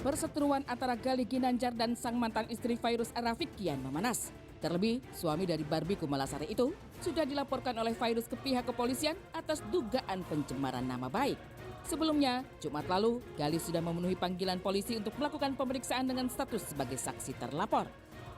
Perseteruan antara Galih Ginanjar dan sang mantan istri Fairuz Rafiq kian memanas. Terlebih, suami dari Barbie Kumalasari itu sudah dilaporkan oleh Fairuz ke pihak kepolisian atas dugaan pencemaran nama baik. Sebelumnya, Jumat lalu, Galih sudah memenuhi panggilan polisi untuk melakukan pemeriksaan dengan status sebagai saksi terlapor.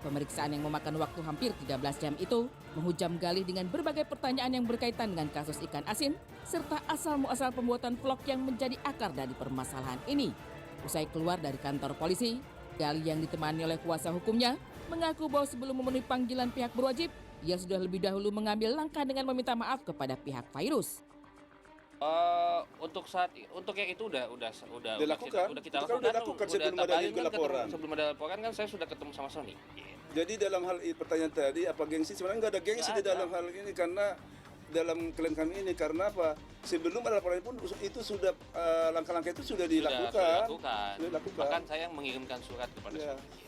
Pemeriksaan yang memakan waktu hampir 13 jam itu menghujam Galih dengan berbagai pertanyaan yang berkaitan dengan kasus ikan asin serta asal-muasal pembuatan vlog yang menjadi akar dari permasalahan ini. Usai keluar dari kantor polisi, Galih yang ditemani oleh kuasa hukumnya mengaku bahwa sebelum memenuhi panggilan pihak berwajib, ia sudah lebih dahulu mengambil langkah dengan meminta maaf kepada pihak Fairuz. Untuk yang itu udah dilakukan. Kita Udah dilakukan sebelum ada laporan. Sebelum ada laporan kan saya sudah ketemu sama Sony. Jadi dalam hal pertanyaan tadi apa gengsi, sebenarnya nggak ada gengsi di dalam hal ini karena dalam klien kami ini karena apa? Sebelum ada laporan pun itu sudah langkah-langkah itu sudah dilakukan. Sudah dilakukan. Bahkan saya mengirimkan surat kepada Sony.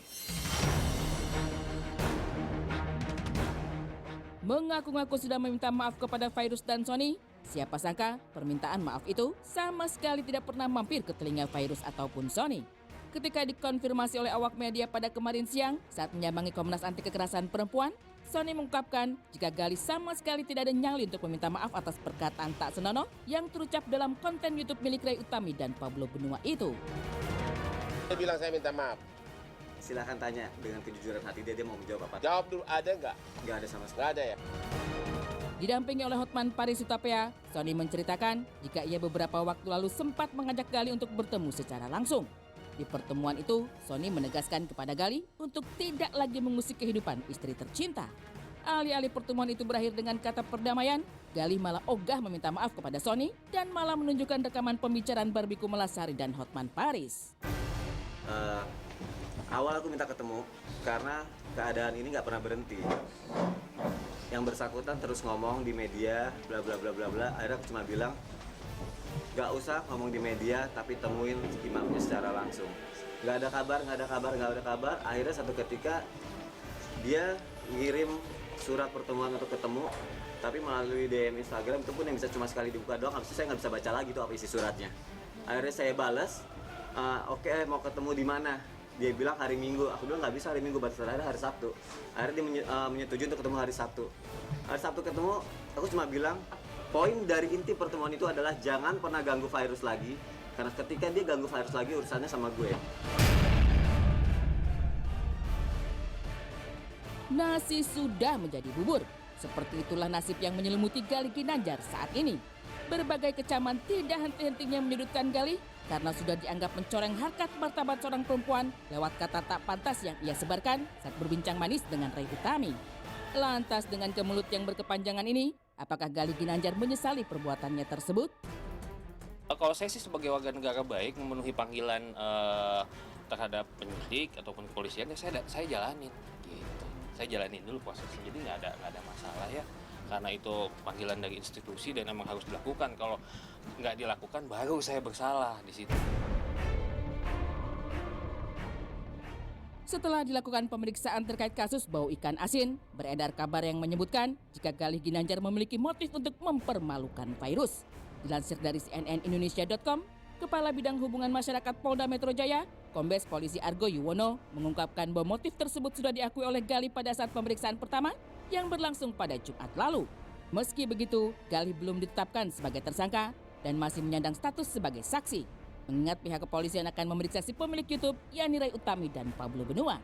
Mengaku-ngaku sudah meminta maaf kepada Fairuz dan Sony, siapa sangka permintaan maaf itu sama sekali tidak pernah mampir ke telinga Fairuz ataupun Sony. Ketika dikonfirmasi oleh awak media pada kemarin siang saat menyambangi Komnas Anti Kekerasan Perempuan, Sony mengungkapkan jika Galih sama sekali tidak ada nyali untuk meminta maaf atas perkataan tak senonoh yang terucap dalam konten YouTube milik Ray Utami dan Pablo Benua itu. Dia bilang saya minta maaf. Silahkan tanya dengan kejujuran hati dia mau menjawab apa. Jawab dulu, ada nggak? Nggak ada sama sekali. Nggak ada ya? Didampingi oleh Hotman Paris Hutapea, Sony menceritakan jika ia beberapa waktu lalu sempat mengajak Galih untuk bertemu secara langsung. Di pertemuan itu, Sony menegaskan kepada Galih untuk tidak lagi mengusik kehidupan istri tercinta. Alih-alih pertemuan itu berakhir dengan kata perdamaian, Galih malah ogah meminta maaf kepada Sony dan malah menunjukkan rekaman pembicaraan Barbie Kumalasari dan Hotman Paris. Awal aku minta ketemu karena keadaan ini nggak pernah berhenti. Yang bersangkutan terus ngomong di media, bla bla bla bla bla. Akhirnya aku cuma bilang, nggak usah ngomong di media, tapi temuin imamnya secara langsung. Nggak ada kabar. Akhirnya satu ketika dia ngirim surat pertemuan untuk ketemu, tapi melalui DM Instagram itu pun yang bisa cuma sekali dibuka doang. Habis itu saya nggak bisa baca lagi tuh apa isi suratnya. Akhirnya saya balas, oke, mau ketemu di mana? Dia bilang hari Minggu. Aku bilang nggak bisa hari Minggu, batas terakhir hari Sabtu. Akhirnya dia menyetujui untuk ketemu hari Sabtu. Hari Sabtu ketemu, aku cuma bilang poin dari inti pertemuan itu adalah jangan pernah ganggu Fairuz lagi, karena ketika dia ganggu Fairuz lagi urusannya sama gue. Nasi sudah menjadi bubur. Seperti itulah nasib yang menyelimuti Galih Ginanjar saat ini. Berbagai kecaman tidak henti-hentinya menyudutkan Galih karena sudah dianggap mencoreng harkat martabat seorang perempuan lewat kata tak pantas yang ia sebarkan saat berbincang manis dengan Ray Utami. Lantas dengan kemelut yang berkepanjangan ini, apakah Galih Ginanjar menyesali perbuatannya tersebut? Kalau saya sih sebagai warga negara baik memenuhi panggilan terhadap penyidik ataupun kepolisian, ya saya jalanin gitu. Saya jalanin dulu prosesnya, jadi nggak ada masalah ya. Karena itu panggilan dari institusi dan memang harus dilakukan. Kalau nggak dilakukan baru saya bersalah di situ. Setelah dilakukan pemeriksaan terkait kasus bau ikan asin, beredar kabar yang menyebutkan jika Galih Ginanjar memiliki motif untuk mempermalukan Fairuz. Dilansir dari cnnindonesia.com, Kepala Bidang Hubungan Masyarakat Polda Metro Jaya, Kombes Polisi Argo Yuwono, mengungkapkan bahwa motif tersebut sudah diakui oleh Galih pada saat pemeriksaan pertama yang berlangsung pada Jumat lalu. Meski begitu, Galih belum ditetapkan sebagai tersangka dan masih menyandang status sebagai saksi. Mengingat pihak kepolisian akan memeriksa si pemilik YouTube, yakni Ray Utami dan Pablo Benua.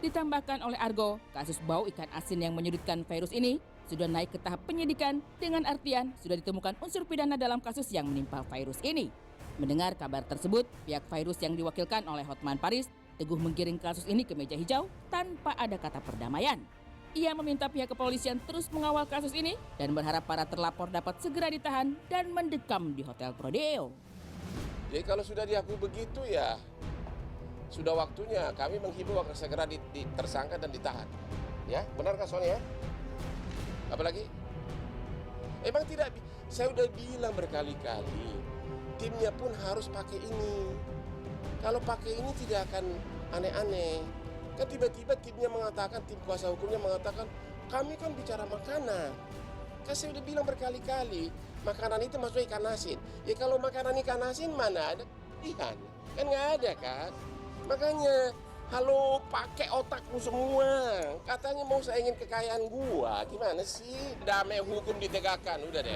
Ditambahkan oleh Argo, kasus bau ikan asin yang menyudutkan Fairuz ini sudah naik ke tahap penyidikan dengan artian sudah ditemukan unsur pidana dalam kasus yang menimpa Fairuz ini. Mendengar kabar tersebut, pihak Fairuz yang diwakilkan oleh Hotman Paris teguh menggiring kasus ini ke meja hijau tanpa ada kata perdamaian. Ia meminta pihak kepolisian terus mengawal kasus ini dan berharap para terlapor dapat segera ditahan dan mendekam di Hotel Prodeo. Jadi kalau sudah diakui begitu ya, sudah waktunya kami menghimbau agar segera tersangka dan ditahan. Ya, benar Kak Sony ya? Apalagi? Emang tidak, saya udah bilang berkali-kali, timnya pun harus pakai ini. Kalau pakai ini tidak akan aneh-aneh. Kan tiba-tiba timnya mengatakan, tim kuasa hukumnya mengatakan, kami kan bicara makanan. Kan saya udah bilang berkali-kali, makanan itu masuk ikan asin. Ya kalau makanan ikan asin mana ada ikan? Kan nggak ada kan? Makanya, halo, pakai otakmu semua. Katanya mau saingin kekayaan gua. Gimana sih? Damai hukum ditegakkan, udah deh.